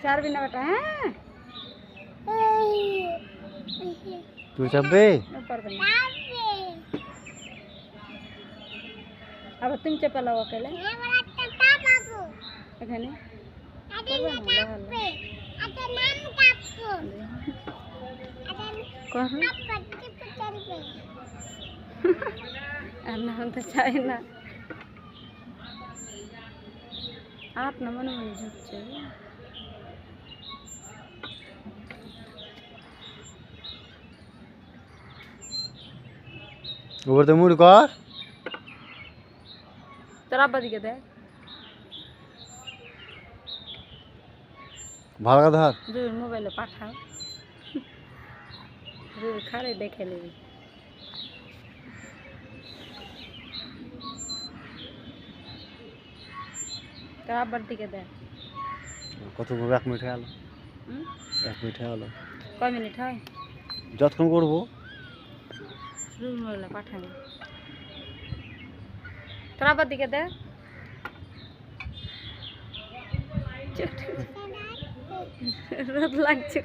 ছাড়বি না বেটা, হ্যাঁ তুই চাপবে পারবে না। আবার তুমি চেপে লাও একেলে এখানে করবে না, করো। আর না হতে চাই না, আপনার মনে মনে ঝুঁকছে। উপর তো মুড় কর, তোর আব্বা দিকে দেখ, ভালো করে ধর। জুর মোবাইলে পাঠাও, জুর খারে দেখে নিবি। তোর আব্বার দিকে দেখ। কত 1 মিনিট হয়ে গেল, 1 মিনিট হয়ে গেল। কয় মিনিট হয়? যতক্ষণ করবো। জুর মোবাইলে পাঠাবি। তোর আব্বার দিকে দেখ। রোদ লাগছে।